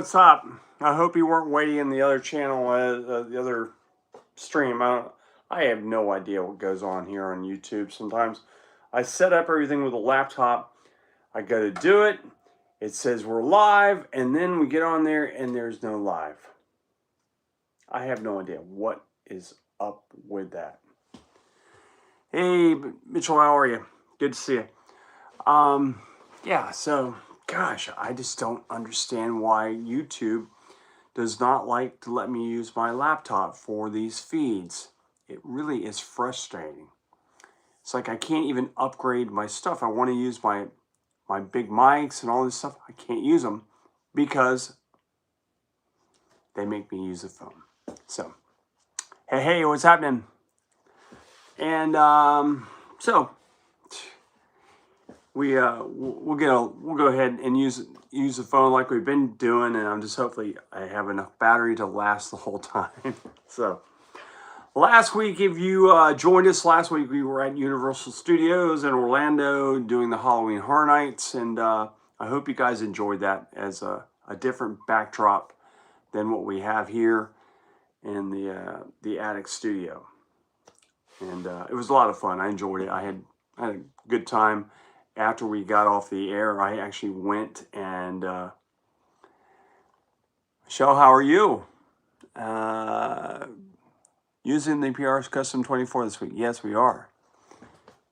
what's up? I hope you weren't waiting in the other channel, the other stream. I have no idea what goes on here on YouTube. Sometimes I set up everything with a laptop. I go to do it. It says we're live, and then we get on there, and there's no live. I have no idea what is up with that. Hey, Mitchell, how are you? Good to see you. Yeah, so, gosh, I just don't understand why YouTube does not like to let me use my laptop for these feeds. It really is frustrating. It's like I can't even upgrade my stuff. I want to use my big mics and all this stuff. I can't use them because they make me use the phone. So, hey, what's happening? And so we'll go ahead and use the phone like we've been doing, and I'm just hopefully I have enough battery to last the whole time. So last week, if you joined us last week, we were at Universal Studios in Orlando doing the Halloween Horror Nights, and I hope you guys enjoyed that as a different backdrop than what we have here in the attic studio. And it was a lot of fun. I enjoyed it. I had a good time. After we got off the air, I actually went and Michelle, how are you? Using the PRS Custom 24 this week. Yes, we are.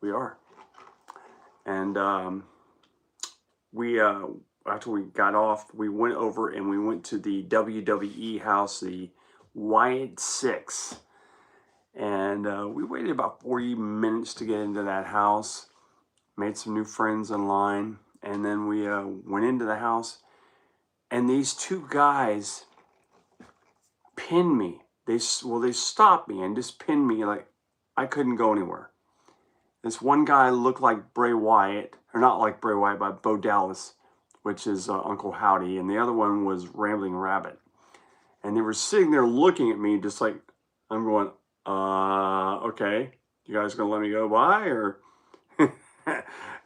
We are. And after we got off, we went over and we went to the WWE house, the Wyatt 6. And we waited about 40 minutes to get into that house. Made some new friends in line. And then we went into the house. And these two guys pinned me. They stopped me and just pinned me like I couldn't go anywhere. This one guy looked like Bray Wyatt, or not like Bray Wyatt, but Bo Dallas, which is Uncle Howdy. And the other one was Rambling Rabbit. And they were sitting there looking at me just like, I'm going, okay, you guys gonna let me go by? Or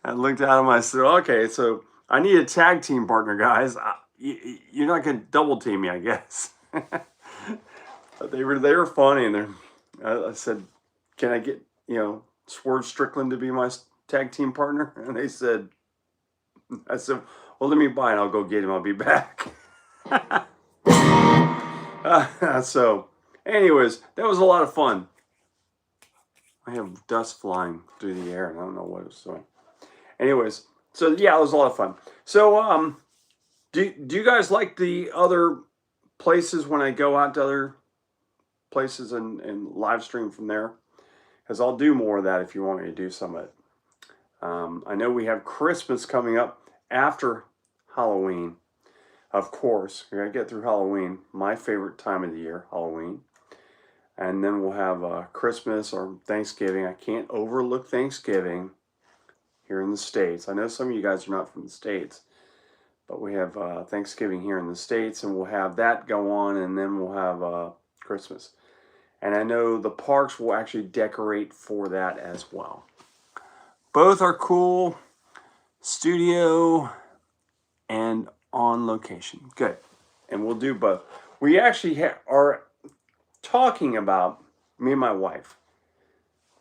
I looked at him, I said, okay, so I need a tag team partner, guys. You're not gonna double team me, I guess. But they were funny, and I said, can I get, Swerve Strickland to be my tag team partner? And I said, well, let me buy and I'll go get him. I'll be back. So anyways, that was a lot of fun. I have dust flying through the air, and I don't know what it was doing. Anyways, so yeah, it was a lot of fun. So, do you guys like the other places when I go out to other places and live stream from there? Because I'll do more of that if you want me to do some of it. I know we have Christmas coming up after Halloween. Of course, we're going to get through Halloween, my favorite time of the year, Halloween. And then we'll have Christmas or Thanksgiving. I can't overlook Thanksgiving here in the States. I know some of you guys are not from the States, but we have Thanksgiving here in the States, and we'll have that go on, and then we'll have Christmas. And I know the parks will actually decorate for that as well. Both are cool, studio and on location. Good. And we'll do both. We actually are talking about, me and my wife,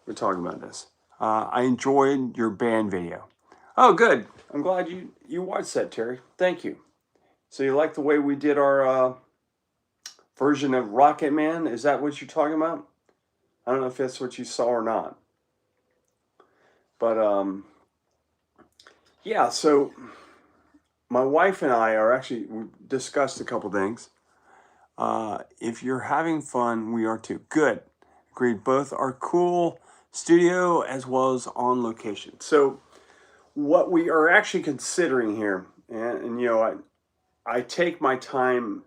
we're talking about this. I enjoyed your band video. Oh, good. I'm glad you watched that, Terry. Thank you. So you like the way we did our version of Rocket Man? Is that what you're talking about? I don't know if that's what you saw or not. But, yeah, so my wife and I we discussed a couple things. If you're having fun, we are too. Good. Agreed. Both are cool, studio as well as on location. So what we are actually considering here, and I take my time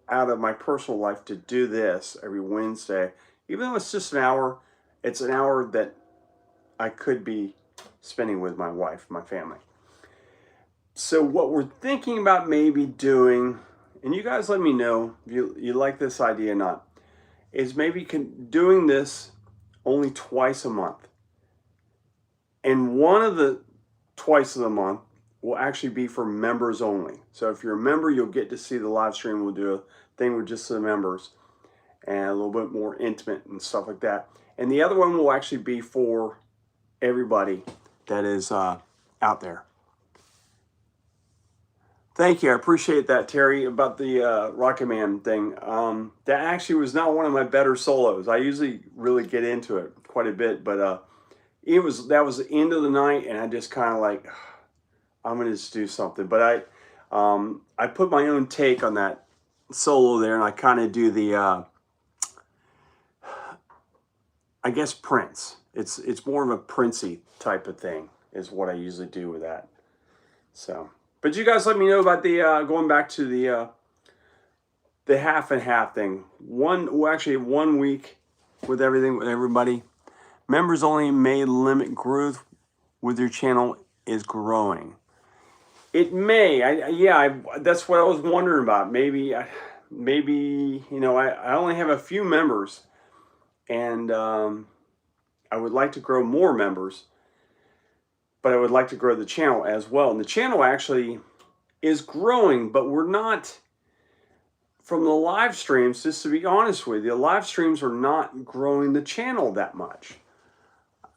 out of my personal life to do this every Wednesday. Even though it's just an hour, it's an hour that I could be spending with my wife, my family. So what we're thinking about maybe doing, and you guys let me know if you like this idea or not, is maybe doing this only twice a month. And one of the twice a month will actually be for members only. So if you're a member, you'll get to see the live stream. We'll do a thing with just the members and a little bit more intimate and stuff like that. And the other one will actually be for everybody that is out there. Thank you. I appreciate that, Terry, about the Rocket Man thing. That actually was not one of my better solos. I usually really get into it quite a bit, but that was the end of the night, and I just kind of like, I'm gonna just do something. But I put my own take on that solo there, and I kind of do the I guess Prince. It's more of a Princey type of thing is what I usually do with that. So, but you guys let me know about the going back to the half and half thing. Actually 1 week with everything with everybody. Members only may limit growth with your channel is growing. It may. That's what I was wondering about. Maybe you know, I only have a few members, and I would like to grow more members, but I would like to grow the channel as well. And the channel actually is growing, but we're not, from the live streams, just to be honest with you, the live streams are not growing the channel that much.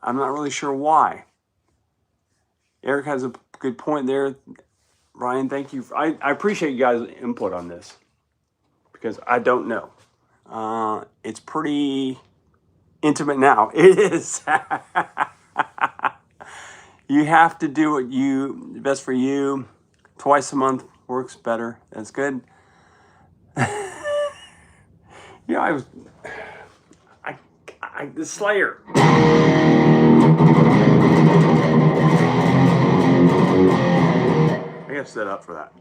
I'm not really sure why. Eric has a good point there. Ryan, thank you. I appreciate you guys' input on this, because I don't know. It's pretty intimate now. It is. You have to do what best for you. Twice a month works better. That's good. You know, the Slayer. I gotta set up for that.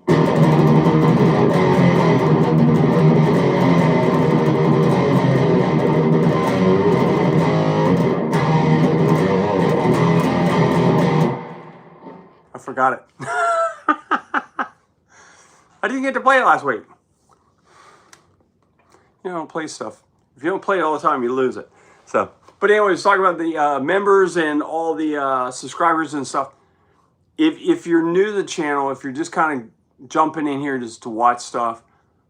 I forgot it. I didn't get to play it last week. You don't play stuff. If you don't play it all the time, you lose it. So, but anyways, talking about the members and all the subscribers and stuff. If you're new to the channel, if you're just kind of jumping in here just to watch stuff,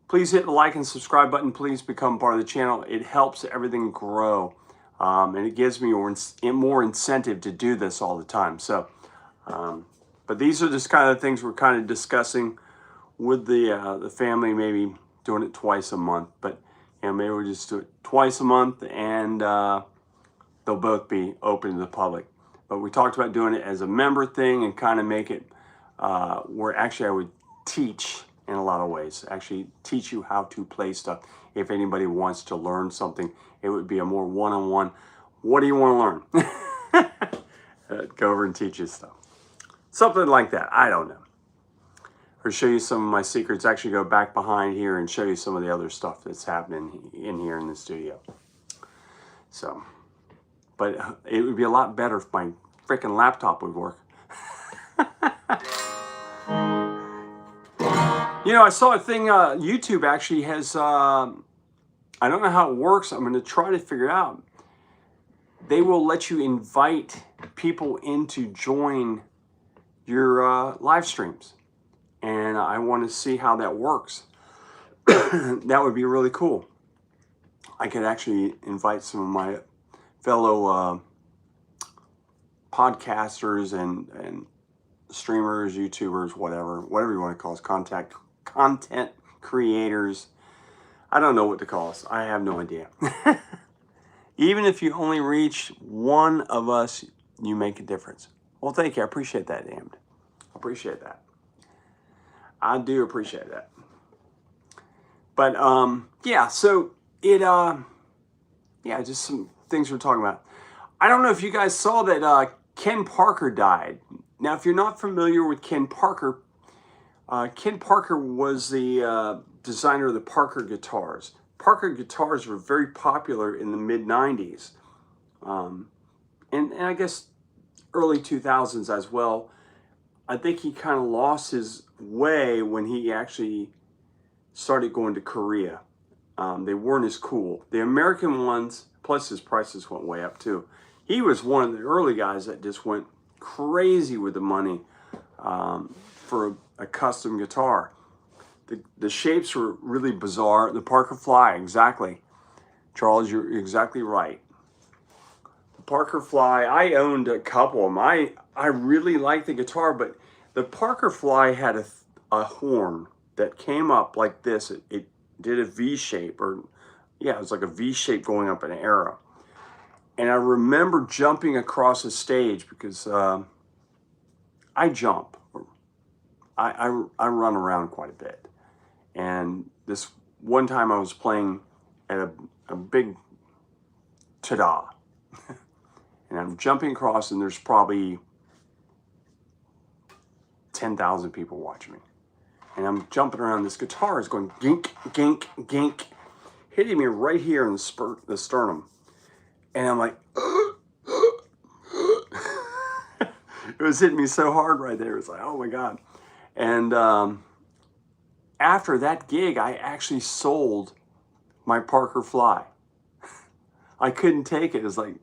please hit the like and subscribe button. Please become part of the channel. It helps everything grow, and it gives me more incentive to do this all the time. So, but these are just kind of things we're kind of discussing with the family. Maybe doing it twice a month, but you know, maybe we'll just do it twice a month, and they'll both be open to the public. But we talked about doing it as a member thing and kind of make it where actually I would teach in a lot of ways. Actually teach you how to play stuff. If anybody wants to learn something, it would be a more one-on-one. What do you want to learn? Go over and teach you stuff. Something like that. I don't know. Or show you some of my secrets. Actually go back behind here and show you some of the other stuff that's happening in here in the studio. So, but it would be a lot better if my freaking laptop would work. You know, I saw a thing, YouTube actually has, I don't know how it works. I'm going to try to figure it out. They will let you invite people in to join your live streams. And I want to see how that works. That would be really cool. I could actually invite some of my fellow podcasters and streamers, YouTubers, whatever you want to call us, content creators. I don't know what to call us. I have no idea. Even if you only reach one of us, you make a difference. Well, thank you. I appreciate that, Damned. I appreciate that. I do appreciate that. But yeah, so it yeah, just some things we're talking about. I don't know if you guys saw that Ken Parker died. Now, if you're not familiar with Ken Parker was the designer of the Parker guitars. Parker guitars were very popular in the mid-90s. And I guess early 2000s as well. I think he kind of lost his way when he actually started going to Korea. They weren't as cool. The American ones, plus his prices went way up too. He was one of the early guys that just went crazy with the money. for a custom guitar. The shapes were really bizarre. The Parker Fly, exactly. Charles, you're exactly right. The Parker Fly, I owned a couple of them. I really liked the guitar, but the Parker Fly had a horn that came up like this. It did a V shape, or yeah, it was like a V shape going up an arrow. And I remember jumping across the stage because I jump. I run around quite a bit. And this one time I was playing at a big ta-da. And I'm jumping across, and there's probably 10,000 people watching me. And I'm jumping around. This guitar is going gink, gink, gink, hitting me right here in the sternum. And I'm like, it was hitting me so hard right there. It's like, oh my God. And after that gig, I actually sold my Parker Fly. I couldn't take it. It was like,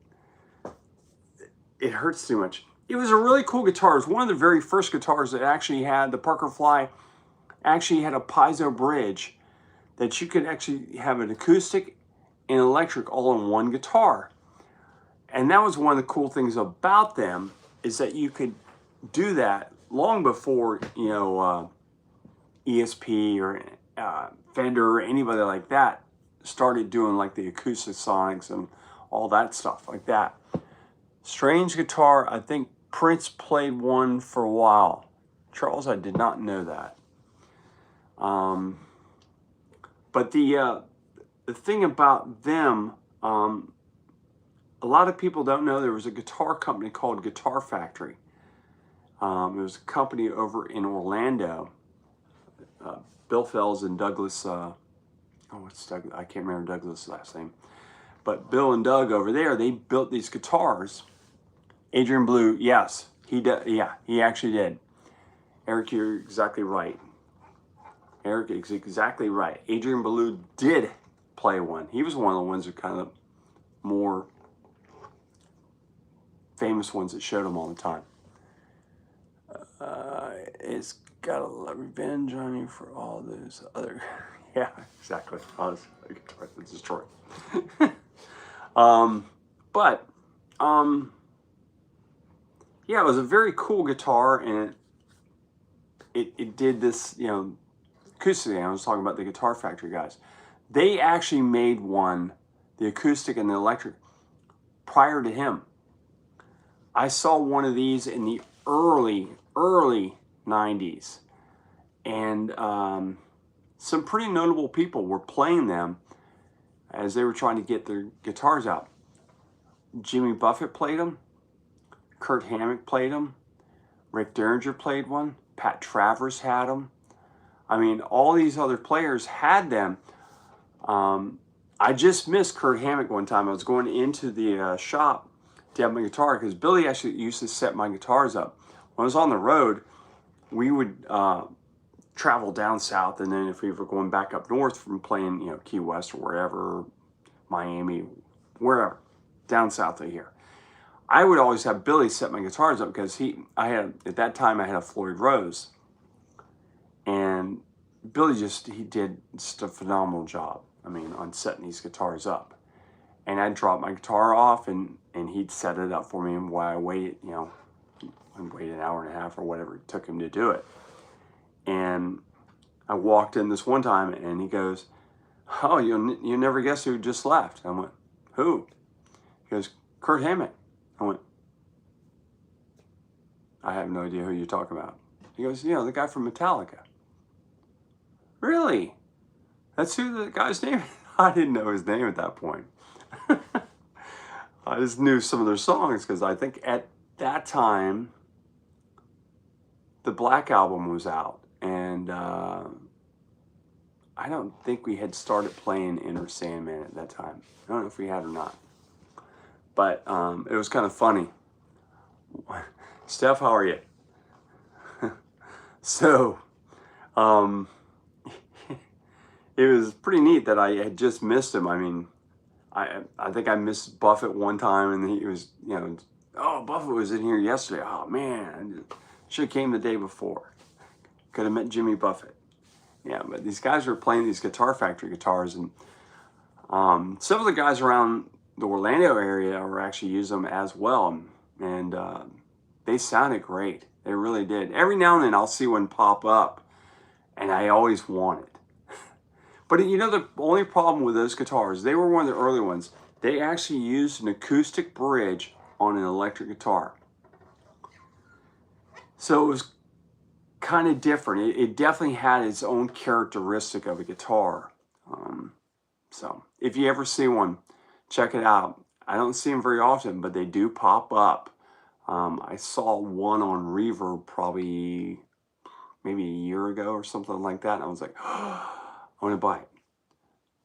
it hurts too much. It was a really cool guitar. It was one of the very first guitars that actually had, the Parker Fly actually had a piezo bridge that you could actually have an acoustic and electric all in one guitar. And that was one of the cool things about them, is that you could do that long before, you know, ESP or Fender or anybody like that started doing like the acoustic sonics and all that stuff like that. Strange guitar, I think Prince played one for a while. Charles, I did not know that. But the thing about them, a lot of people don't know there was a guitar company called Guitar Factory. It was a company over in Orlando. Bill Fells and Douglas, what's Doug? I can't remember Douglas' last name. But Bill and Doug over there, they built these guitars. Adrian Belew, yes, he did. Yeah, he actually did. Eric, you're exactly right. Eric is exactly right. Adrian Belew did play one. He was one of the ones that kind of more famous ones that showed him all the time. It's got a lot of revenge on you for all those other. Yeah, exactly. It's destroyed. Yeah, it was a very cool guitar, and it did this, you know, acoustic. I was talking about the Guitar Factory guys. They actually made one, the acoustic and the electric, prior to him. I saw one of these in the early 90s, and some pretty notable people were playing them as they were trying to get their guitars out. Jimmy Buffett played them. Kurt Hammock played them. Rick Derringer played one. Pat Travers had them. I mean, all these other players had them. I just missed Kurt Hammock one time. I was going into the shop to have my guitar, because Billy actually used to set my guitars up. When I was on the road, we would travel down south, and then if we were going back up north from playing, you know, Key West or wherever, Miami, wherever, down south of here, I would always have Billy set my guitars up, because at that time I had a Floyd Rose, and Billy he did just a phenomenal job, I mean, on setting these guitars up. And I'd drop my guitar off, and he'd set it up for me, and while I waited, you know, I'd wait an hour and a half or whatever it took him to do it. And I walked in this one time, and he goes, "Oh, you never guess who just left?" I went, "Who?" He goes, "Kurt Hammock." I went, "I have no idea who you're talking about." He goes, "You know, the guy from Metallica." "Really? That's who the guy's name is?" I didn't know his name at that point. I just knew some of their songs, because I think at that time the Black Album was out, and I don't think we had started playing Enter Sandman at that time. I don't know if we had or not, but it was kind of funny. Steph, how are you? So it was pretty neat that I had just missed him. I mean, I think I missed Buffett one time, and he was, you know, "Oh, Buffett was in here yesterday. Oh man, Should have came the day before. Could have met Jimmy Buffett. Yeah, but these guys were playing these Guitar Factory guitars, and some of the guys around the Orlando area are actually using them as well, and they sounded great. They really did. Every now and then I'll see one pop up, and I always want it. But you know, the only problem with those guitars, they were one of the early ones. They actually used an acoustic bridge on an electric guitar. So it was kind of different. It definitely had its own characteristic of a guitar. So if you ever see one, check it out. I don't see them very often, but they do pop up. I saw one on Reverb probably maybe a year ago or something like that. And I was like, oh, I want to buy it.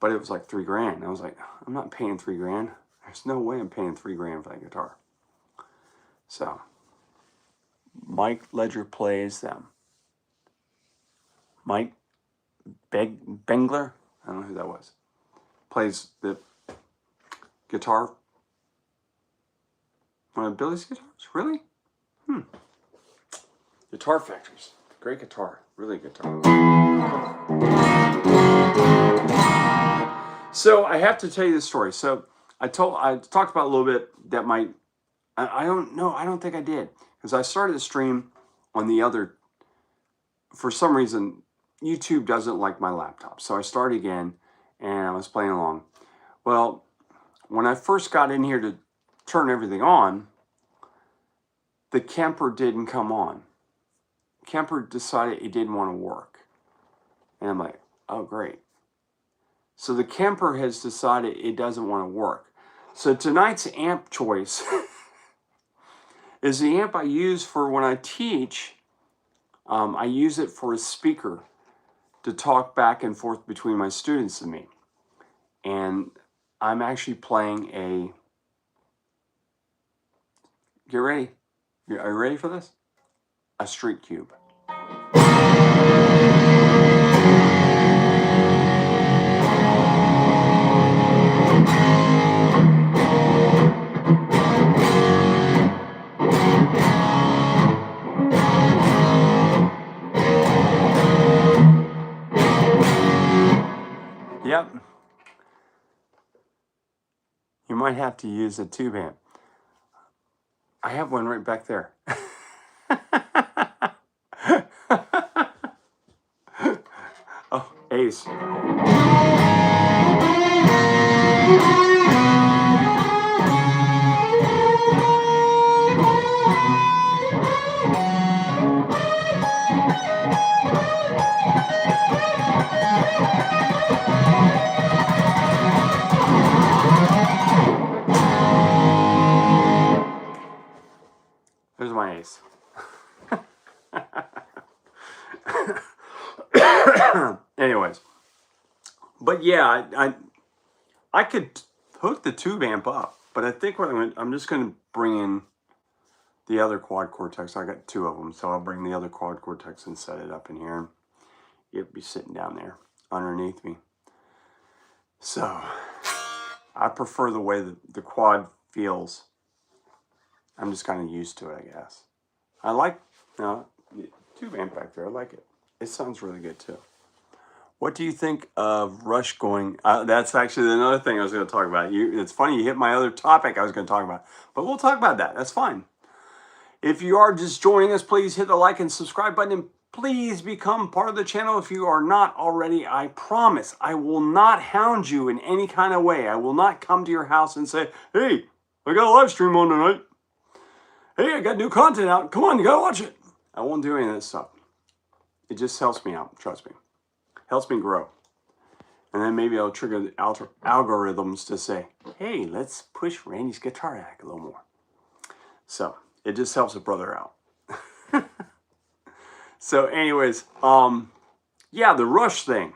But it was like $3 grand. I was like, I'm not paying $3 grand. There's no way I'm paying $3 grand for that guitar. So Mike Ledger plays them. Mike Bengler, I don't know who that was, plays the guitar. One of Billy's guitars? Really? Guitar Factories. Great guitar. Really good guitar. So I have to tell you this story. So I talked about a little bit that I don't know. I don't think I did. Because I started the stream on the other, for some reason, YouTube doesn't like my laptop. So I started again and I was playing along. Well, when I first got in here to turn everything on, the Kemper didn't come on. Kemper decided it didn't want to work. And I'm like, oh, great. So the Kemper has decided it doesn't want to work. So tonight's amp choice is the amp I use for when I teach. I use it for a speaker to talk back and forth between my students and me. And I'm actually playing a, get ready. Are you ready for this? A Street Cube. Yep. You might have to use a tube amp. I have one right back there. Oh, Ace. There's my Ace. Anyways, but yeah, I could hook the tube amp up, but I think what I'm just going to bring in the other Quad Cortex. I got two of them, so I'll bring the other Quad Cortex and set it up in here. It'll be sitting down there underneath me. So I prefer the way the Quad feels. I'm just kind of used to it, I guess. I like the tube amp back there. I like it. It sounds really good too. What do you think of Rush going? That's actually another thing I was going to talk about. It's funny you hit my other topic I was going to talk about, but we'll talk about that. That's fine. If you are just joining us, please hit the like and subscribe button, and please become part of the channel if you are not already. I promise I will not hound you in any kind of way. I will not come to your house and say, hey, I got a live stream on tonight. Hey, I got new content out. Come on, you got to watch it. I won't do any of this stuff. It just helps me out. Trust me. Helps me grow. And then maybe I'll trigger the algorithms to say, hey, let's push Randy's guitar act a little more. So it just helps a brother out. So anyways, yeah, the Rush thing.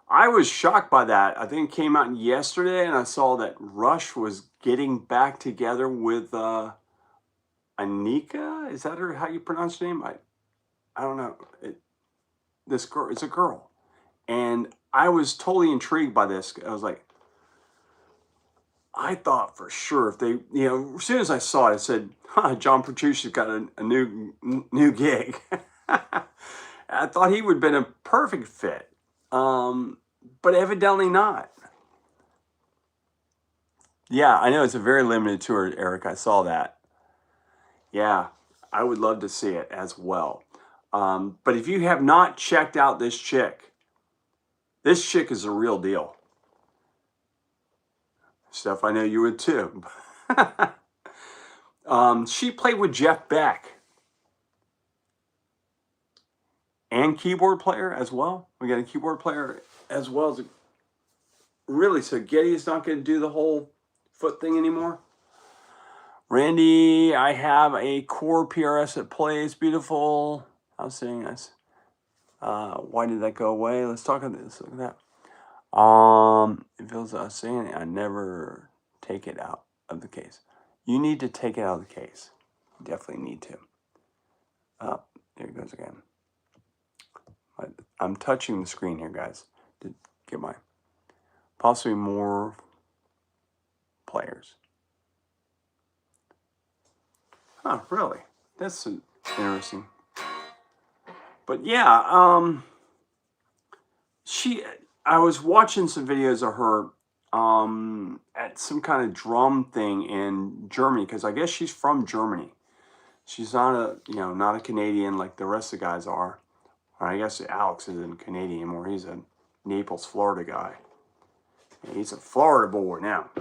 I was shocked by that. I think it came out yesterday, and I saw that Rush was getting back together with Anika. Is that how you pronounce her name? I don't know. This girl, it's a girl. And I was totally intrigued by this. I was like, I thought for sure if they, as soon as I saw it, I said, John Petrucci's got a new gig. I thought he would have been a perfect fit, but evidently not. Yeah, I know it's a very limited tour, Eric. I saw that. Yeah, I would love to see it as well. But if you have not checked out this chick is a real deal. Steph, I know you would too. She played with Jeff Beck. And keyboard player as well. We got a keyboard player as well as really. So Getty is not going to do the whole foot thing anymore. Randy, I have a core PRS that plays beautiful. I was saying this. Why did that go away? Let's talk about this. Look at that. It feels saying I never take it out of the case. You need to take it out of the case. You definitely need to. There it goes again. I'm touching the screen here, guys, to get my possibly more players. Huh, really? That's interesting. But yeah, I was watching some videos of her at some kind of drum thing in Germany, because I guess she's from Germany. She's not a Canadian like the rest of the guys are. I guess Alex isn't Canadian anymore. He's a Naples, Florida guy. He's a Florida boy now.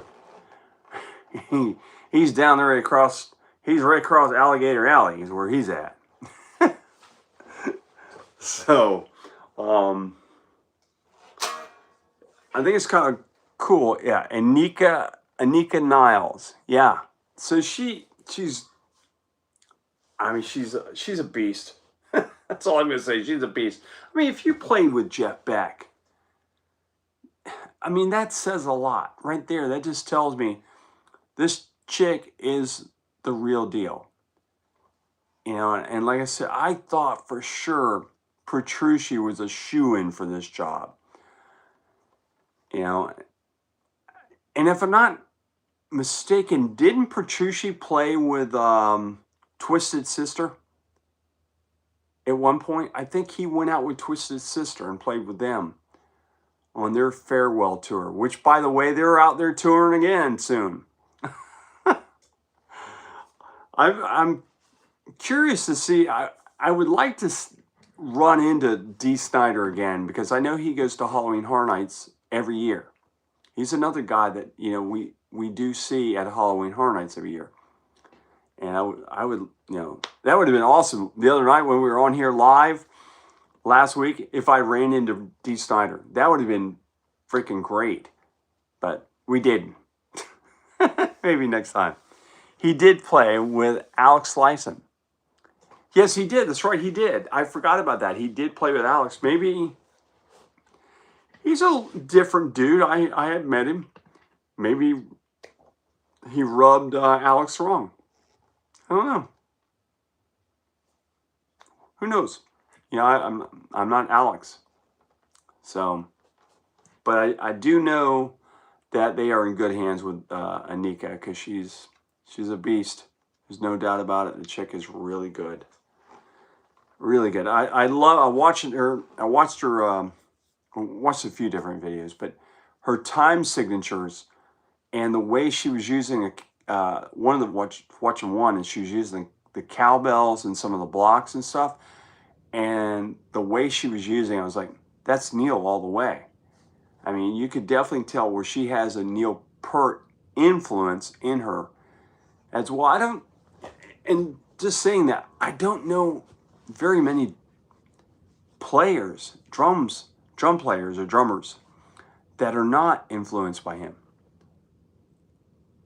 He's down there right across. He's right across Alligator Alley is where he's at. So, I think it's kind of cool. Yeah, Anika Niles. Yeah. So she's a beast. That's all I'm going to say. She's a beast. I mean, if you played with Jeff Beck, I mean, that says a lot right there. That just tells me this chick is the real deal. And like I said, I thought for sure Petrucci was a shoo-in for this job. And if I'm not mistaken, didn't Petrucci play with Twisted Sister? At one point, I think he went out with Twisted Sister and played with them on their farewell tour, which, by the way, they're out there touring again soon. I'm curious to see. I would like to run into Dee Snider again, because I know he goes to Halloween Horror Nights every year. He's another guy that we do see at Halloween Horror Nights every year. And I would, that would have been awesome. The other night when we were on here live last week, if I ran into Dee Snider, that would have been freaking great. But we didn't. Maybe next time. He did play with Alex Lifeson. Yes, he did. That's right, he did. I forgot about that. He did play with Alex. Maybe he's a different dude. I had met him. Maybe he rubbed Alex wrong. I don't know. Who knows? I'm not Alex. So, but I do know that they are in good hands with Anika, because she's a beast. There's no doubt about it. The chick is really good. Really good. I watched her. I watched a few different videos, but her time signatures and the way she was using watching one, and she was using the cowbells and some of the blocks and stuff, and the way she was using, I was like, that's Neil all the way. I mean, you could definitely tell where she has a Neil Peart influence in her as well. And just saying that, I don't know very many players, drum players or drummers that are not influenced by him.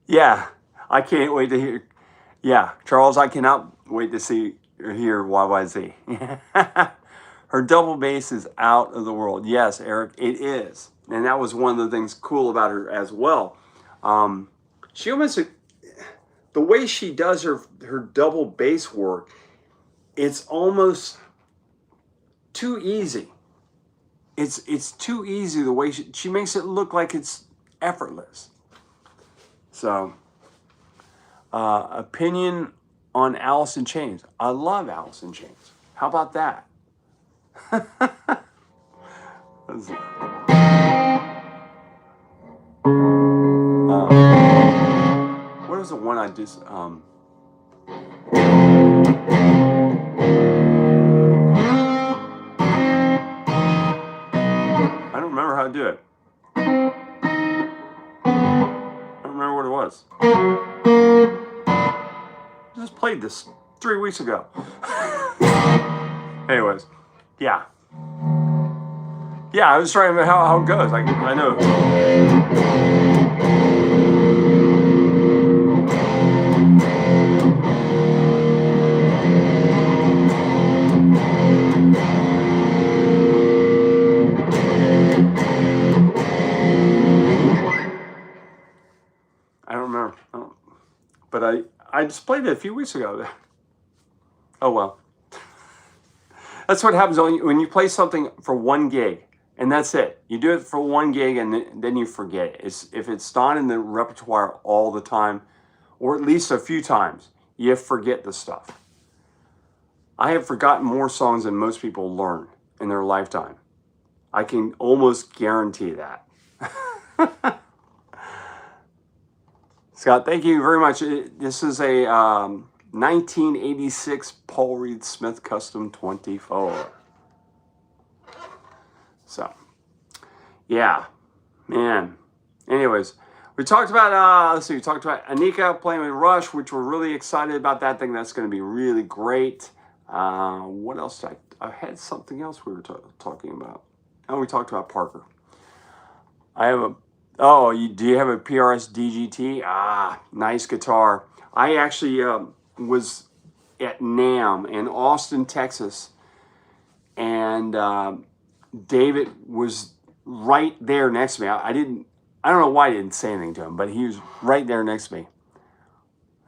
Yeah, I can't wait to hear. Yeah, Charles, I cannot wait to hear YYZ. Her double bass is out of the world. Yes, Eric, it is. And that was one of the things cool about her as well. She almost, the way she does her double bass work, it's almost too easy. It's too easy the way she makes it look like it's effortless. So, opinion on Alice in Chains. I love Alice in Chains. How about that? What was the one I just I don't remember how to do it. I don't remember what it was. I just played this 3 weeks ago. Anyways, yeah. Yeah, I was trying to how it goes. I know. I don't remember. But I just played it a few weeks ago. Oh well. That's what happens when you play something for 1 gig, and that's it. You do it for 1 gig, and then you forget it. If it's not in the repertoire all the time, or at least a few times, you forget the stuff. I have forgotten more songs than most people learn in their lifetime. I can almost guarantee that. Scott, thank you very much. This is a 1986 Paul Reed Smith Custom 24. So, yeah, man. Anyways, we talked about, let's see, we talked about Anika playing with Rush, which we're really excited about that thing. That's going to be really great. What else? I had something else we were talking about. Oh, we talked about Parker. I have a, oh, do you have a PRS DGT? Ah, nice guitar. I actually was at NAMM in Austin, Texas, and David was right there next to me. I don't know why I didn't say anything to him, but he was right there next to me.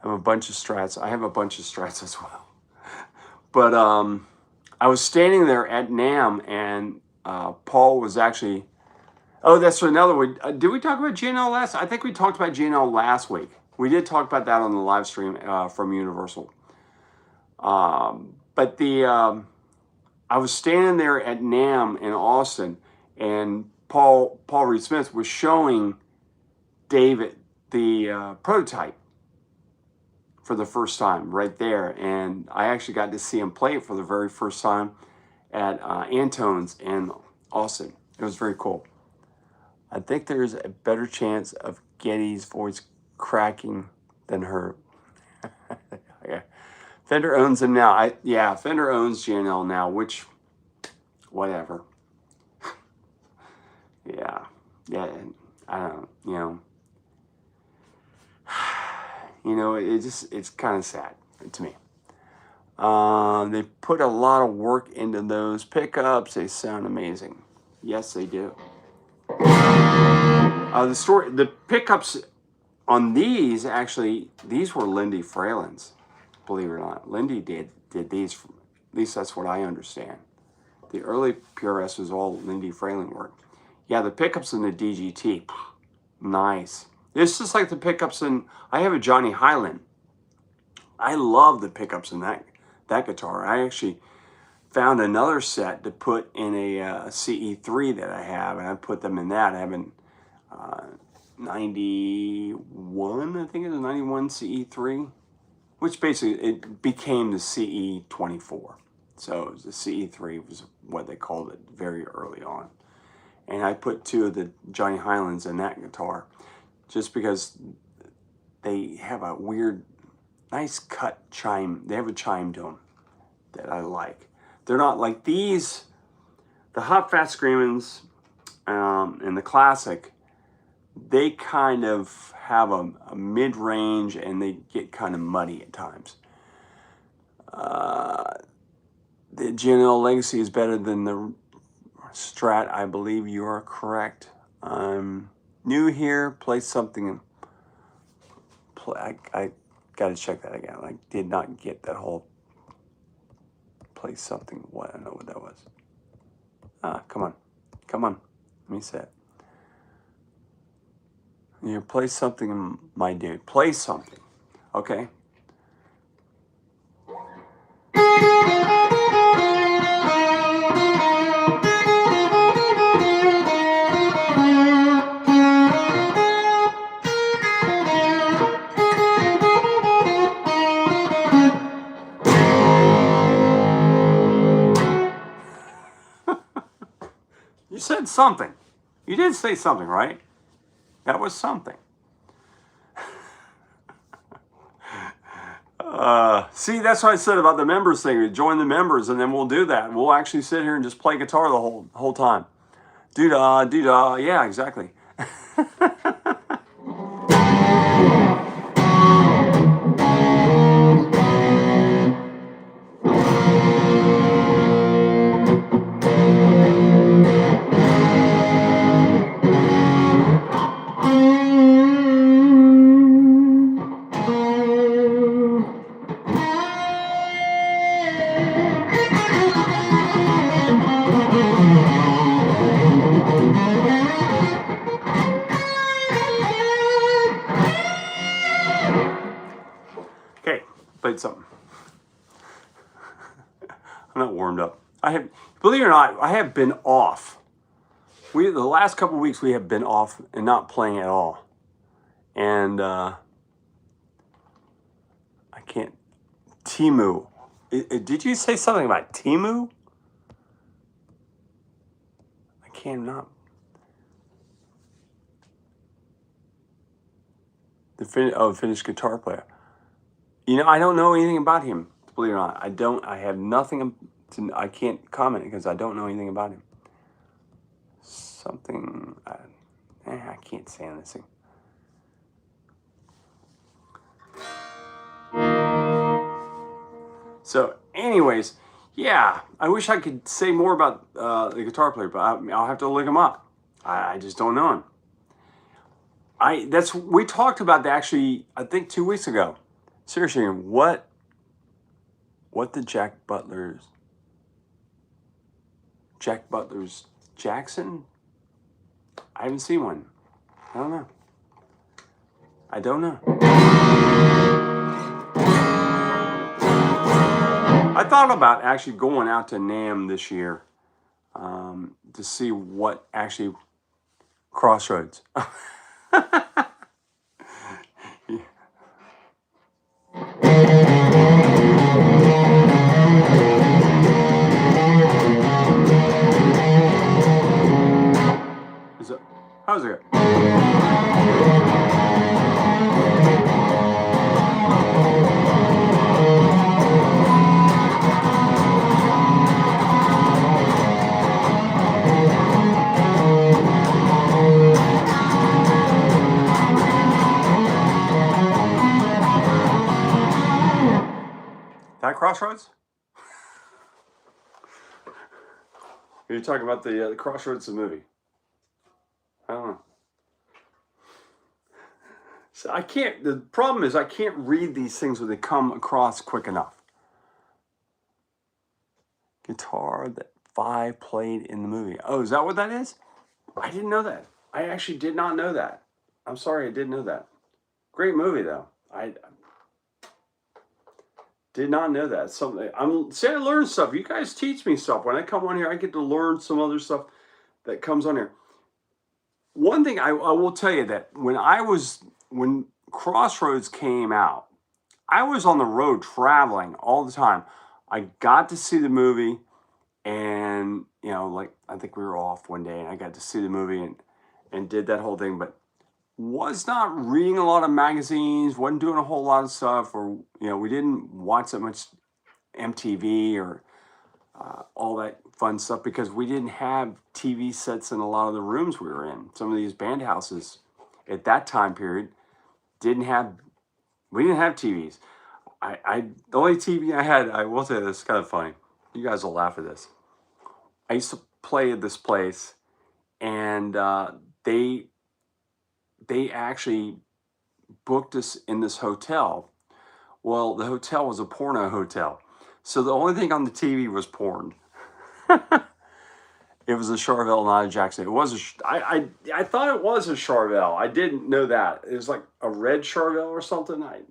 I have a bunch of Strats. I have a bunch of Strats as well. But I was standing there at NAMM, and Paul was actually, oh, that's another one. Did we talk about GNL last? I think we talked about GNL last week. We did talk about that on the live stream from Universal. But I was standing there at NAMM in Austin, and Paul Reed Smith was showing David the prototype for the first time right there, and I actually got to see him play it for the very first time at Antone's in Austin. It was very cool. I think there's a better chance of Getty's voice cracking than her. Yeah. Fender owns them now. Yeah, Fender owns GNL now, which, whatever. Yeah, I don't, it's kind of sad to me. They put a lot of work into those pickups. They sound amazing. Yes, they do. The pickups on these, actually, these were Lindy Fralins, believe it or not. Lindy did these, at least that's what I understand. The early PRS was all Lindy Fralin work. Yeah, the pickups in the DGT, nice. This is like the pickups in, I have a Johnny Highland. I love the pickups in that guitar. I actually found another set to put in a CE3 that I have, and I put them in that. I have an 91, I think it was a 91 CE3, which basically it became the CE24. So it was the CE3 was what they called it very early on. And I put 2 of the Johnny Highlands in that guitar just because they have a weird, nice cut chime. They have a chime to them that I like. They're not like these, the Hot Fat Screamings and the Classic, they kind of have a mid-range and they get kind of muddy at times. The GNL Legacy is better than the Strat. I believe you are correct. I'm new here. Play something. I got to check that again. I did not get that whole play something. What? I don't know what that was. Come on. Let me say it. You play something, my dude. Play something. Okay? You said something. You did say something, right? That was something. See, that's what I said about the members thing. Join the members, and then we'll do that. We'll actually sit here and just play guitar the whole time. Doo-dah, doo-dah. Yeah, exactly. Okay, played something. I'm not warmed up. Believe it or not, I have been off. The last couple of weeks we have been off and not playing at all. And I can't. Temu. Did you say something about Temu? I cannot. The Finnish guitar player. You know, I don't know anything about him. Believe it or not, I don't. I have nothing to. I can't comment because I don't know anything about him. Something. I can't say anything. So, anyways, yeah, I wish I could say more about the guitar player, but I'll have to look him up. I just don't know him. We talked about that actually, I think 2 weeks ago. Seriously, what the Jack Butler's Jackson? I haven't seen one. I don't know. I thought about actually going out to NAMM this year to see what actually Crossroads. How's it? That Crossroads? Are you talking about the Crossroads of the movie? I don't know. So I can't. The problem is I can't read these things when they come across quick enough. Guitar that 5 played in the movie. Oh, is that what that is? I didn't know that. I actually did not know that. I'm sorry, I didn't know that. Great movie though. I did not know that. Something I'm saying, I learn stuff. You guys teach me stuff. When I come on here, I get to learn some other stuff that comes on here. One thing I will tell you that when Crossroads came out, I was on the road traveling all the time. I got to see the movie, and like I think we were off one day, and I got to see the movie and did that whole thing, but was not reading a lot of magazines, wasn't doing a whole lot of stuff, or we didn't watch that much MTV or all that fun stuff because we didn't have TV sets in a lot of the rooms we were in. Some of these band houses at that time period we didn't have TVs. The only TV I had, I will say this, is kind of funny. You guys will laugh at this. I used to play at this place, and they actually booked us in this hotel. Well, the hotel was a porno hotel. So the only thing on the TV was porn. it was a Charvel, not a Jackson. It was I thought it was a Charvel. I didn't know that. It was like a red Charvel or something. I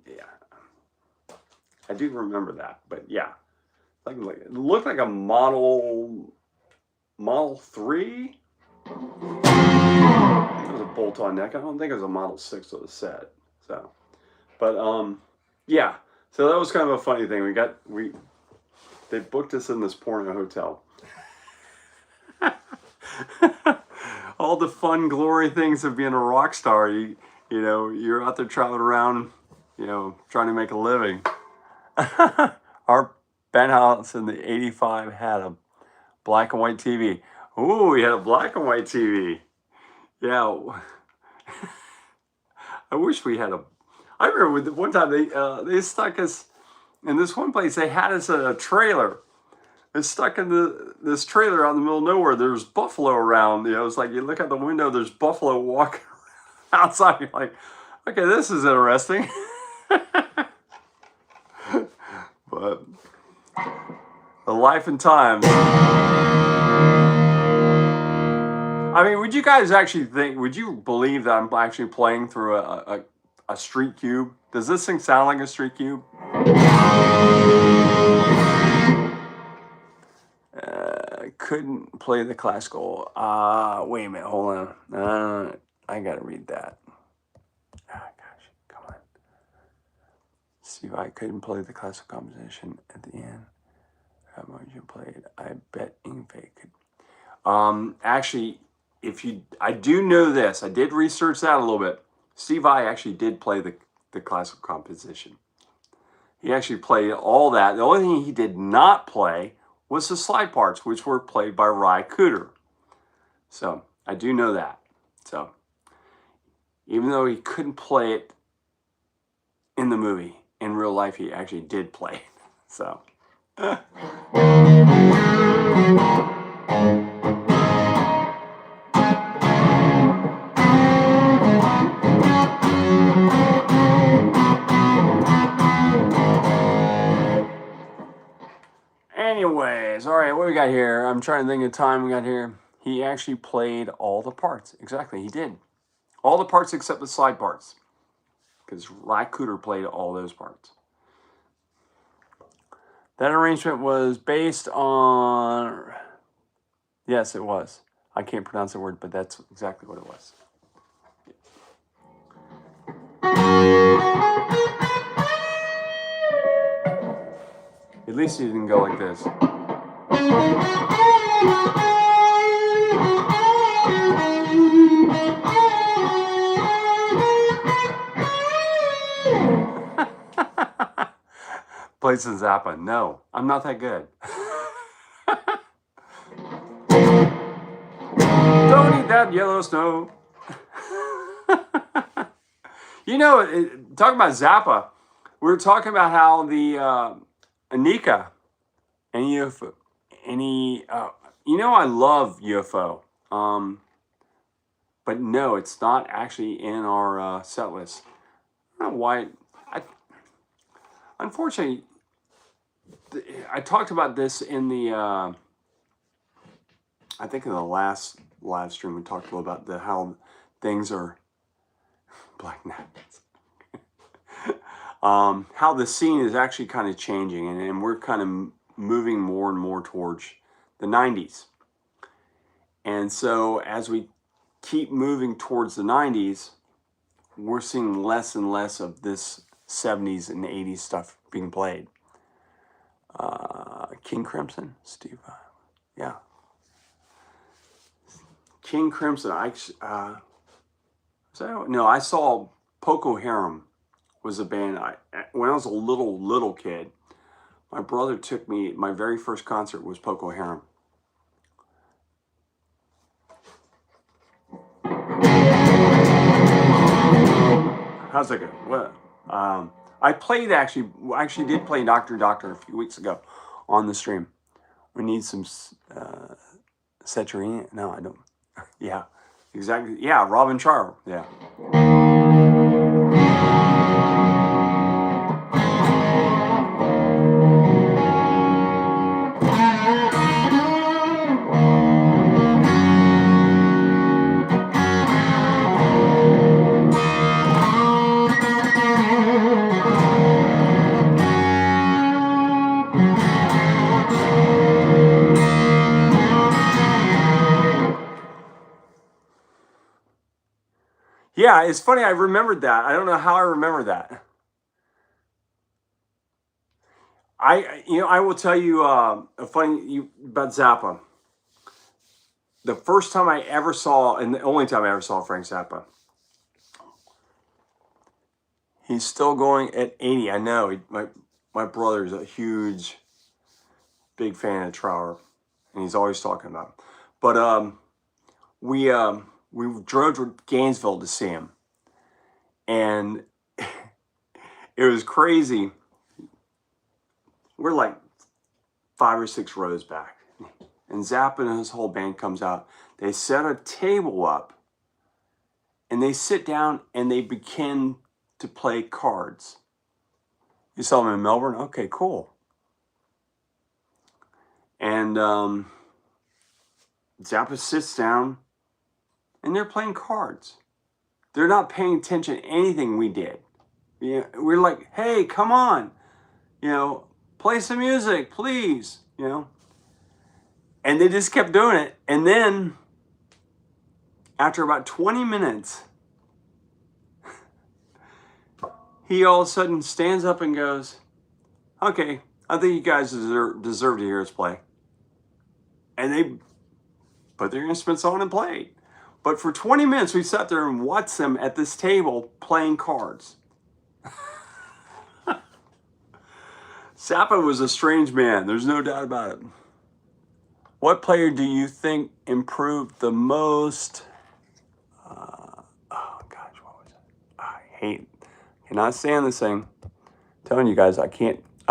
do remember that. But yeah, like it looked like a Model 3. I think it was a bolt-on neck. I don't think it was a Model 6 of the set. So, but yeah. So that was kind of a funny thing. They booked us in this porno hotel. All the fun, glory things of being a rock star. You know, you're out there traveling around, you know, trying to make a living. Our penthouse in the 85 had a black and white TV. Ooh, we had a black and white TV. Yeah. I wish we had I remember one time they stuck us in this one place. They had us in a trailer. They're stuck in this trailer out in the middle of nowhere. There's buffalo around. You know, it's like you look out the window, there's buffalo walking outside. You're like, okay, this is interesting. But the life and times. I mean, would you guys actually would you believe that I'm actually playing through a street cube? Does this thing sound like a street cube? Couldn't play the classical. Wait a minute, hold on. I gotta read that. Gosh, come on. See if I couldn't play the classical composition at the end. How much you played? I bet Ingve could. Actually, I do know this. I did research that a little bit. Steve Vai actually did play the classical composition. He actually played all that. The only thing he did not play was the slide parts, which were played by Ry Cooder. So I do know that. So even though he couldn't play it in the movie, in real life he actually did play it. So. Anyways, all right, what we got here? I'm trying to think of the time we got here. He actually played all the parts. Exactly, he did. All the parts except the slide parts. Because Ry Cooder played all those parts. That arrangement was based on... Yes, it was. I can't pronounce the word, but that's exactly what it was. At least he didn't go like this. Play some Zappa. No, I'm not that good. Don't eat that yellow snow. You know, talking about Zappa, we were talking about how the Anika and UFO, you know, I love UFO, but no, it's not actually in our set list. I don't know why. Unfortunately, I talked about this in the, I think in the last live stream, we talked a little about how things are black napkins. How the scene is actually kind of changing, and we're kind of moving more and more towards the 90s. And so as we keep moving towards the 90s, we're seeing less and less of this 70s and 80s stuff being played. King Crimson, Steve. Yeah. King Crimson. I saw Poco Harum was a band. When I was a little kid, my brother took me, my very first concert was Poco Harum. How's that go? What? I played actually did play Doctor Doctor a few weeks ago on the stream. We need some Cetrine. No, I don't. Yeah, exactly. Yeah, Robin Char. Yeah. Yeah, it's funny. I remembered that. I don't know how I remember that. I will tell you a funny about Zappa. The first time I ever saw, and the only time I ever saw Frank Zappa, he's still going at 80. I know. My brother's a huge, big fan of Trower, and he's always talking about him. But we drove to Gainesville to see him, and it was crazy. We're like 5 or 6 rows back, and Zappa and his whole band comes out. They set a table up, and they sit down, and they begin to play cards. You saw them in Melbourne? Okay, cool. And Zappa sits down, and they're playing cards. They're not paying attention to anything we did. We're like, hey, come on, play some music, please, And they just kept doing it. And then, after about 20 minutes, he all of a sudden stands up and goes, okay, I think you guys deserve to hear us play. And they put their instruments on and played. But for 20 minutes, we sat there and watched them at this table playing cards. Zappa was a strange man. There's no doubt about it. What player do you think improved the most? Oh, gosh, what was it? Cannot stand this thing. I'm telling you guys, I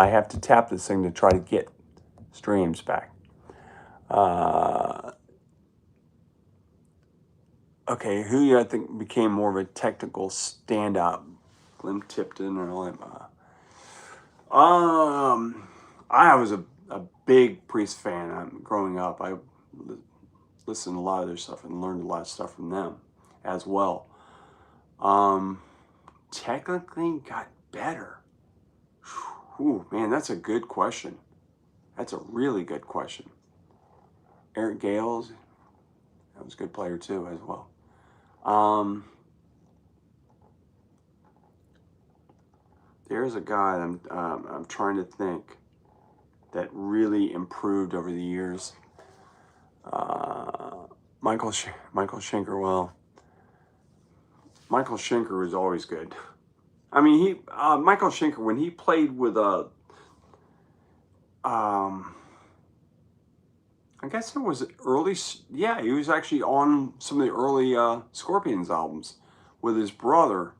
have to tap this thing to try to get streams back. Okay, who do you think became more of a technical standout? Glenn Tipton and all that. I was a big Priest fan. Growing up, I listened to a lot of their stuff and learned a lot of stuff from them as well. Technically got better. Ooh, man, that's a good question. That's a really good question. Eric Gales, that was a good player too as well. There's a guy I'm trying to think that really improved over the years. Michael Schenker. Well, Michael Schenker was always good. I mean, Michael Schenker, when he played with I guess it was early. Yeah, he was actually on some of the early Scorpions albums with his brother.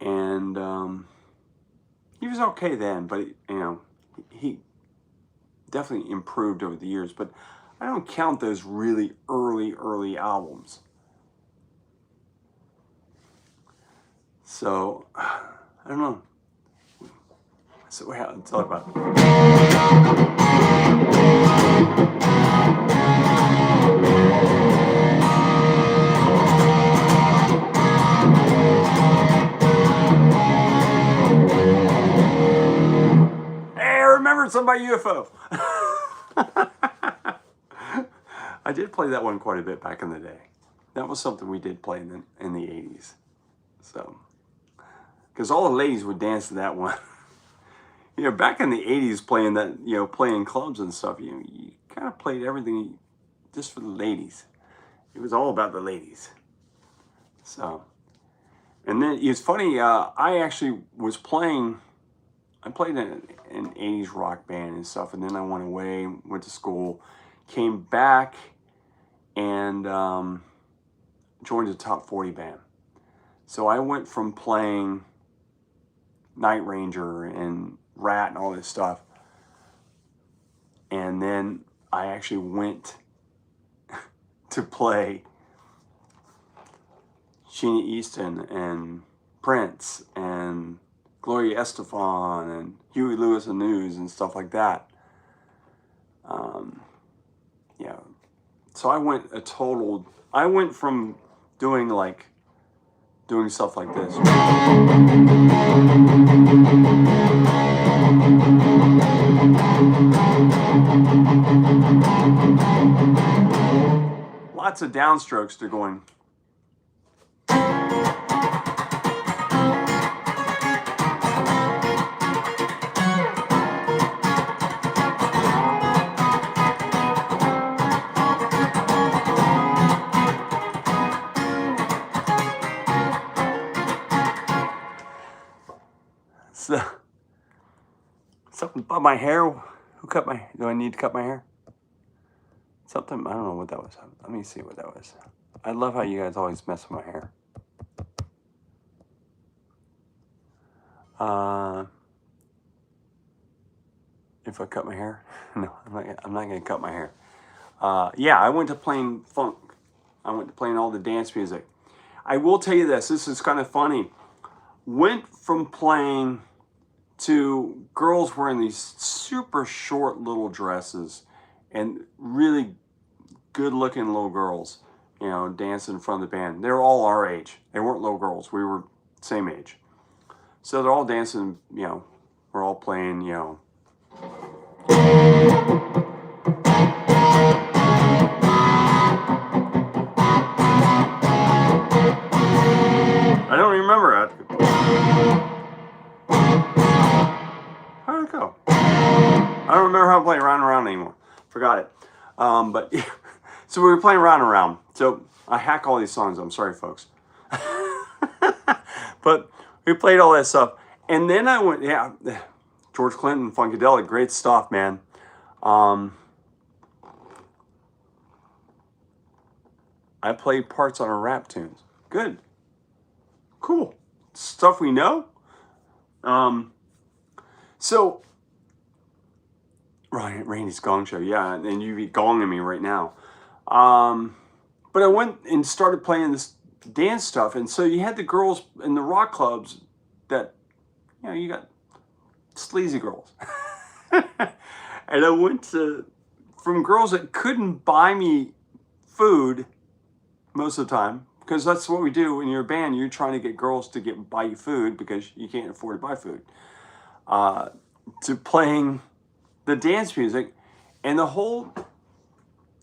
And he was okay then, but he definitely improved over the years. But I don't count those really early albums. So I don't know. So we have to talk about. Somebody UFO. I did play that one quite a bit back in the day. That was something we did play in the 80s. So, because all the ladies would dance to that one. Back in the 80s, playing that, playing clubs and stuff, you kind of played everything just for the ladies. It was all about the ladies. So, and then it's funny, I actually was playing. I played in an 80s rock band and stuff, and then I went away, went to school, came back, and joined a top 40 band. So I went from playing Night Ranger and Rat and all this stuff, and then I actually went to play Sheena Easton and Prince and Gloria Estefan and Huey Lewis and News and stuff like that. So I went from doing stuff like this. Lots of downstrokes to going. So, something about my hair. Who cut my? Do I need to cut my hair? Something. I don't know what that was. Let me see what that was. I love how you guys always mess with my hair. If I cut my hair, no, I'm not gonna cut my hair. Yeah, I went to playing funk. I went to playing all the dance music. I will tell you this. This is kind of funny. Went from playing to girls wearing these super short little dresses and really good looking little girls, you know, dancing in front of the band. They were all our age. They weren't little girls. We were same age. So they're all dancing, you know, we're all playing, you know. I don't remember it. How did it go? I don't remember how to play Round and Round anymore. Forgot it. But so we were playing Round and Round. So I hack all these songs. I'm sorry, folks. But we played all that stuff. And then I went, yeah, George Clinton, Funkadelic, great stuff, man. I played parts on our rap tunes. Good. Cool. Stuff we know. So, right, Randy's Gong Show. Yeah, and you be gonging me right now. But I went and started playing this dance stuff. And so you had the girls in the rock clubs that, you know, you got sleazy girls. And I went from girls that couldn't buy me food most of the time, because that's what we do when you're a band. You're trying to get girls to buy you food because you can't afford to buy food. To playing the dance music, and the whole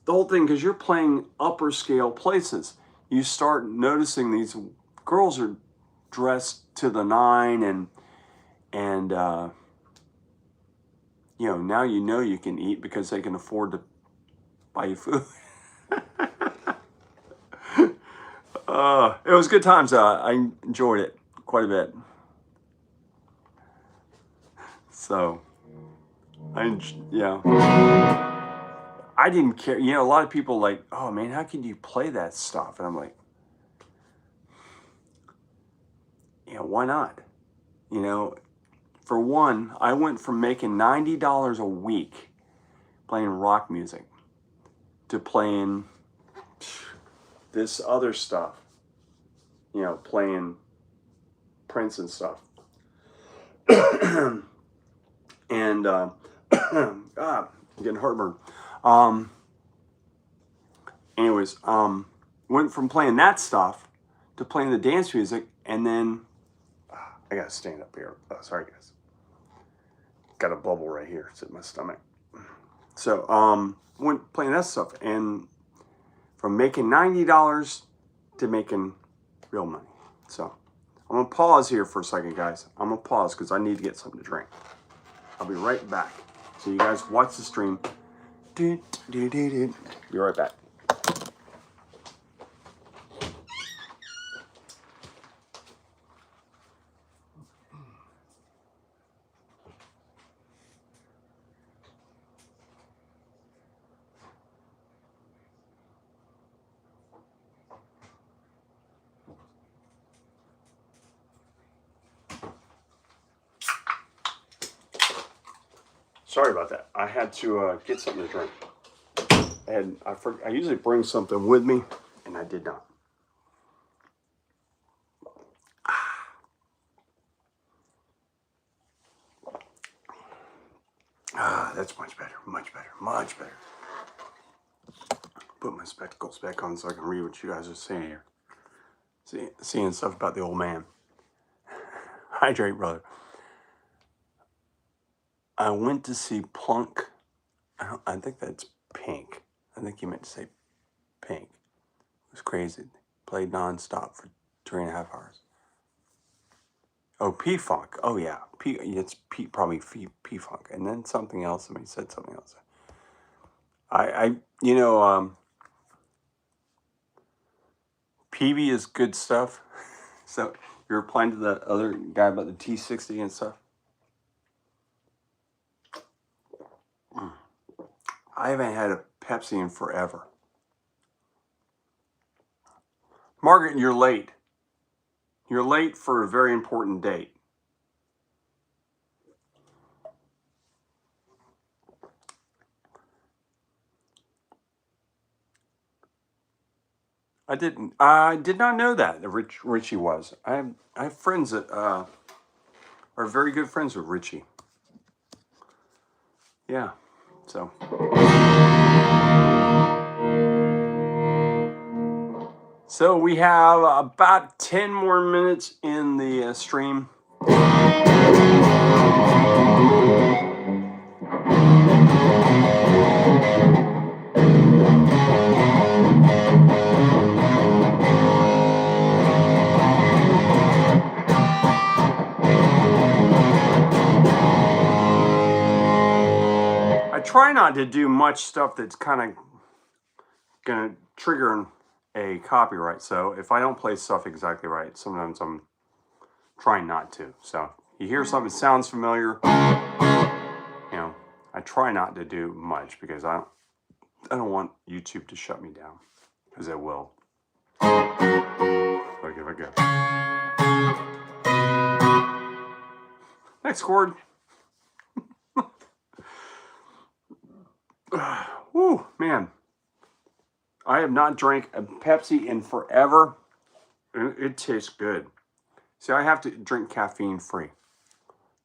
thing, because you're playing upper scale places, you start noticing these girls are dressed to the nine, and you know, now you know you can eat because they can afford to buy you food. It was good times. I enjoyed it quite a bit. So, yeah. I didn't care. You know, a lot of people like, oh man, how can you play that stuff? And I'm like, you know, why not? You know, for one, I went from making $90 a week playing rock music to playing this other stuff, you know, playing Prince and stuff. And God, I'm getting heartburn. Anyways, went from playing that stuff to playing the dance music, and then I gotta stand up here. Oh, sorry guys. Got a bubble right here. It's in my stomach. So went playing that stuff, and from making $90 to making real money. So I'm gonna pause here for a second, guys. I'm gonna pause because I need to get something to drink. I'll be right back. So you guys watch the stream. Be right back. Sorry about that. I had to get something to drink. And I usually bring something with me, and I did not. That's much better, much better, much better. Put my spectacles back on so I can read what you guys are saying here. Seeing stuff about the old man. Hydrate, brother. I went to see Plunk. I think that's Pink. I think you meant to say Pink. It was crazy. Played nonstop for 3.5 hours. Oh, P-Funk. Oh, yeah. It's probably P-Funk. And then something else. Somebody said something else. You know, PB is good stuff. So you're replying to that other guy about the T60 and stuff? I haven't had a Pepsi in forever. Margaret, you're late. You're late for a very important date. I did not know that Richie was. I have friends that are very good friends with Richie. Yeah, so. So we have about 10 more minutes in the stream. I try not to do much stuff that's kind of going to trigger a copyright. So if I don't play stuff exactly right, sometimes I'm trying not to. So you hear something that sounds familiar, you know, I try not to do much because I don't want YouTube to shut me down, because it will. Look, if I go. Next chord. Woo, man. I have not drank a Pepsi in forever. It tastes good. See, I have to drink caffeine free.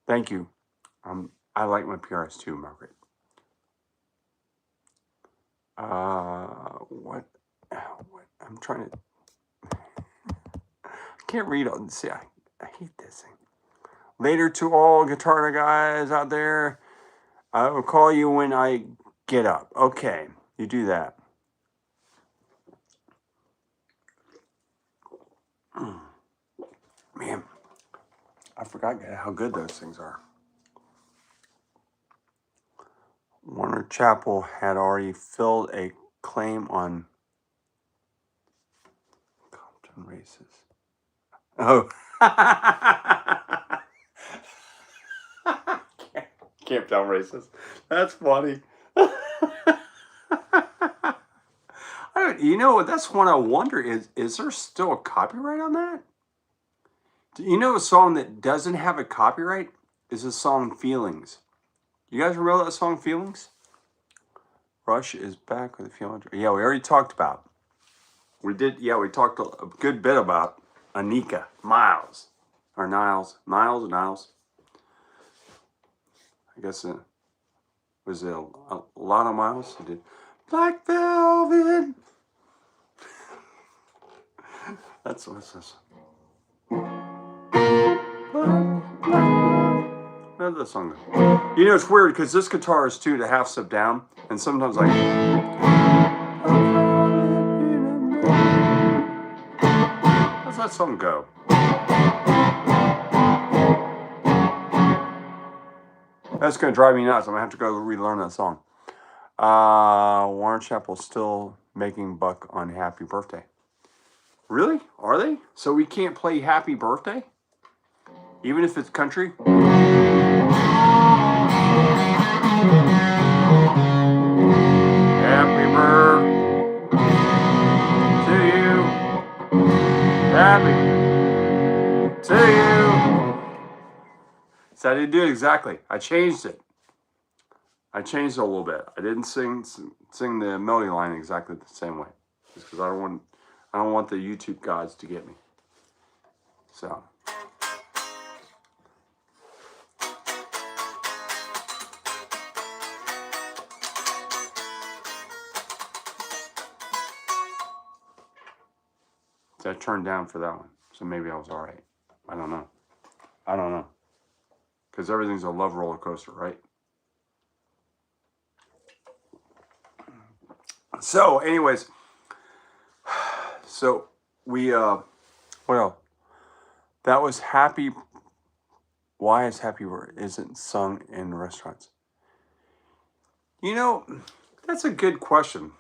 Thank you. I like my PRS too, Margaret. What? I'm trying to. I can't read all. See, I hate this thing. Later to all guitar guys out there. I will call you when I get up. Okay, you do that. Man, I forgot how good those things are. Warner Chappell had already filled a claim on Compton races. Oh. Camptown races. That's funny. You know, that's one I wonder is there still a copyright on that? Do you know a song that doesn't have a copyright is the song Feelings. You guys remember that song Feelings? Rush is back with a feeling. Yeah, we already talked about. We talked a good bit about Anika Miles. Or Niles. Niles. I guess it was a lot of miles. It did. Black Velvet. That's what it says. How's that song go? You know, it's weird because this guitar is tuned a half step down, and sometimes like. How's that song go? That's going to drive me nuts. I'm going to have to go relearn that song. Warner Chappell's still making buck on Happy Birthday. Really? Are they? So we can't play Happy Birthday? Even if it's country? Happy birthday to you. Happy to you. So I didn't do it exactly. I changed it. I changed it a little bit. I didn't sing the melody line exactly the same way, just because I don't want the YouTube gods to get me. So. So I turned down for that one. So maybe I was all right. I don't know. Because everything's a love roller coaster, right? So anyways, so we, what What else? That was Happy. Why is Happy isn't sung in restaurants? You know, that's a good question.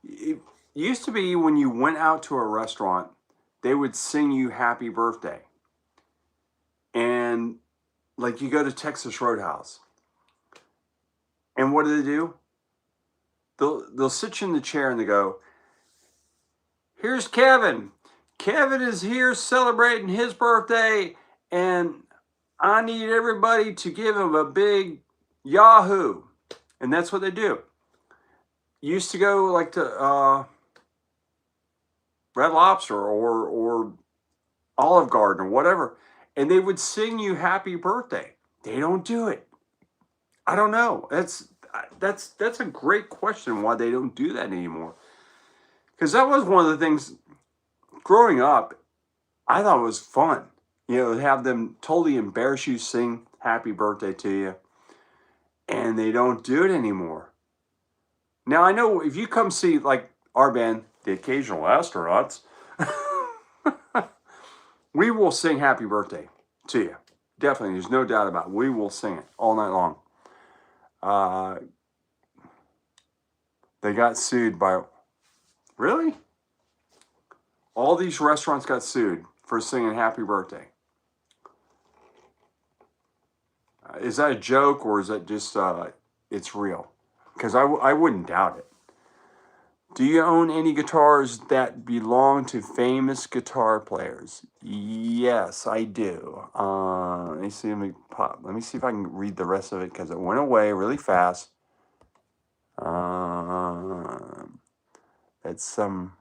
It used to be when you went out to a restaurant, they would sing you Happy Birthday. And like you go to Texas Roadhouse. And what do? They'll sit you in the chair and they go, here's Kevin. Kevin is here celebrating his birthday, and I need everybody to give him a big Yahoo. And that's what they do. Used to go like to Red Lobster or Olive Garden or whatever, and they would sing you Happy Birthday. They don't do it. I don't know. That's a great question why they don't do that anymore. Because that was one of the things growing up I thought it was fun. You know, have them totally embarrass you, sing Happy Birthday to you, and they don't do it anymore. Now I know if you come see like our band, the Occasional Astronauts, we will sing Happy Birthday to you. Definitely, there's no doubt about it. We will sing it all night long. They got sued by, really? All these restaurants got sued for singing Happy Birthday. Is that a joke or is that just, it's real? Because I wouldn't doubt it. Do you own any guitars that belong to famous guitar players? Yes, I do. Let me see if I can read the rest of it because it went away really fast. It's some.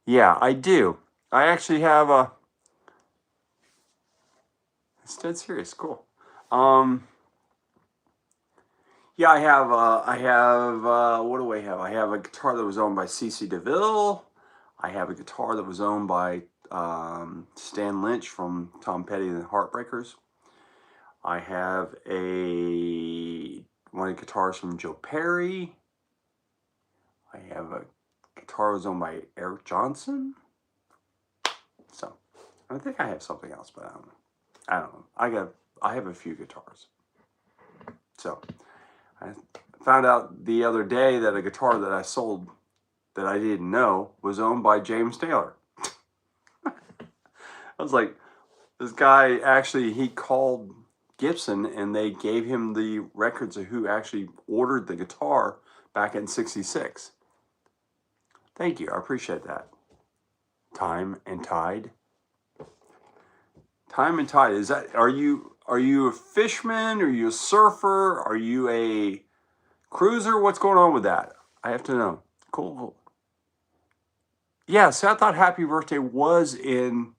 Yeah, I do. I actually have a. It's dead serious. Cool. Yeah, I have, what do I have? I have a guitar that was owned by CeCe DeVille. I have a guitar that was owned by Stan Lynch from Tom Petty and the Heartbreakers. I have one of the guitars from Joe Perry. I have a guitar that was owned by Eric Johnson. So, I think I have something else, but I don't know. I have a few guitars. So, I found out the other day that a guitar that I sold that I didn't know was owned by James Taylor. I was like, this guy actually, he called Gibson and they gave him the records of who actually ordered the guitar back in '66. Thank you, I appreciate that. Time and Tide. Time and Tide, is that, are you a fisherman? Are you a surfer? Are you a cruiser? What's going on with that? I have to know. Cool. Yeah, so I thought Happy Birthday was in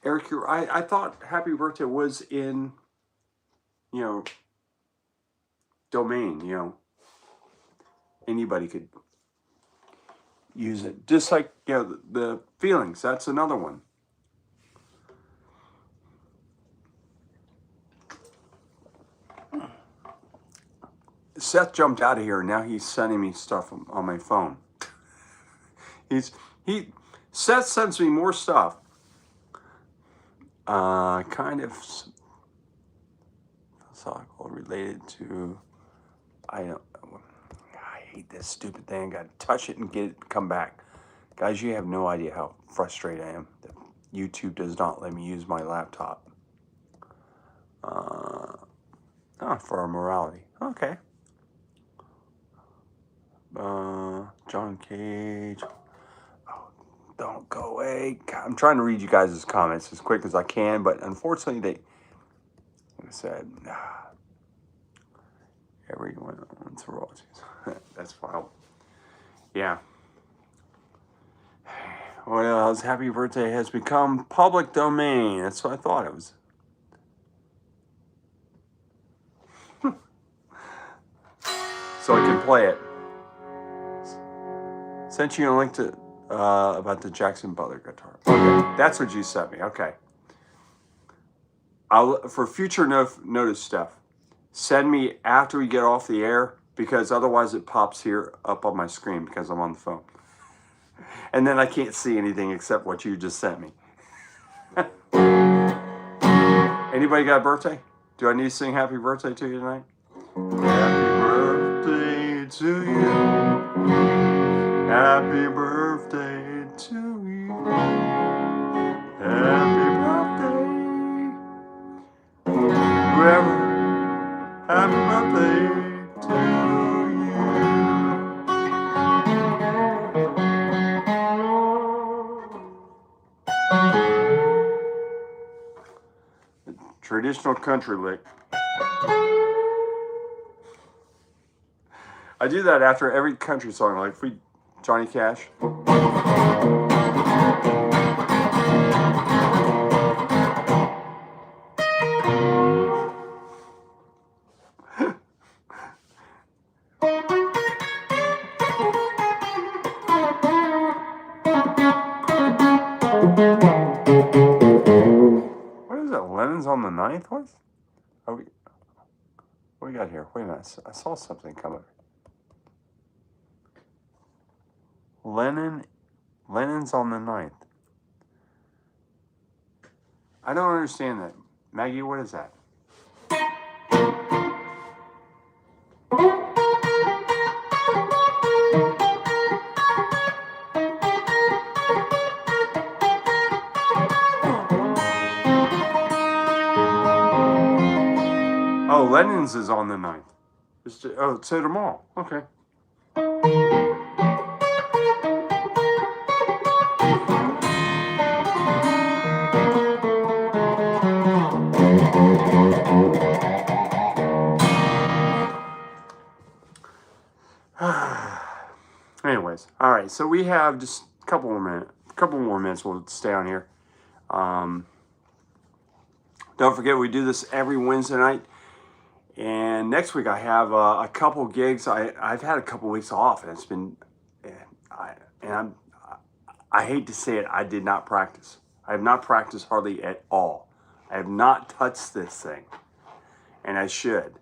Eric. I thought Happy Birthday was in, Domain. Anybody could use it. Just like the Feelings. That's another one. Seth jumped out of here and now he's sending me stuff on my phone. Seth sends me more stuff. Kind of philosophical related to, I hate this stupid thing. I gotta touch it and get it come back. Guys, you have no idea how frustrated I am that YouTube does not let me use my laptop. For our morality. Okay. John Cage. Oh, don't go away. God, I'm trying to read you guys' comments as quick as I can, but unfortunately like I said, everyone wants royalties. That's wild. Yeah. What else? Happy Birthday has become public domain. That's what I thought it was. So I can play it. Sent you a link to about the Jackson Butler guitar. Okay, that's what you sent me. Okay. For future notice stuff, send me after we get off the air because otherwise it pops here up on my screen because I'm on the phone. And then I can't see anything except what you just sent me. Anybody got a birthday? Do I need to sing happy birthday to you tonight? Happy birthday to you. Happy birthday to you. Happy birthday. Whoever. Happy birthday to you. Traditional country lick. I do that after every country song, like Johnny Cash. What is that? Lennon's on the ninth? What do we got here? Wait a minute. I saw something coming. Lennon's on the ninth. I don't understand that. Maggie, what is that? Oh, Lennon's is on the 9th. So tomorrow. Okay. Anyways, all right. So we have just a couple more minutes. We'll stay on here. Don't forget, we do this every Wednesday night. And next week I have a couple gigs. I've had a couple weeks off, and it's been, I hate to say it, I did not practice. I have not practiced hardly at all. I have not touched this thing, and I should,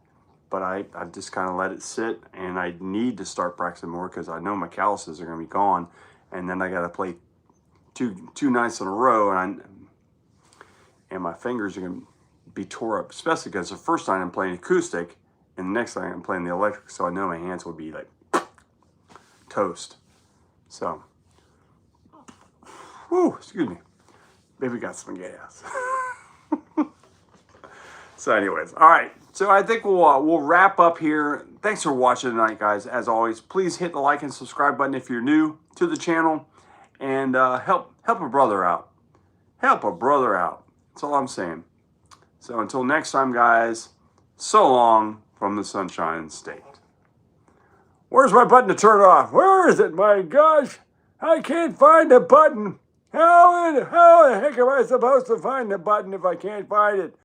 but I've just kind of let it sit, and I need to start practicing more because I know my calluses are going to be gone, and then I got to play two nights in a row, and my fingers are going to be tore up, especially because the first night I'm playing acoustic, and the next night I'm playing the electric, so I know my hands will be like toast. So, whew, excuse me. Maybe got some gas. So anyways, all right. So I think we'll wrap up here. Thanks for watching tonight, guys. As always, please hit the like and subscribe button if you're new to the channel, and help a brother out. Help a brother out. That's all I'm saying. So until next time, guys, so long from the Sunshine State. Where's my button to turn off? Where is it? My gosh, I can't find the button. How the heck am I supposed to find the button if I can't find it?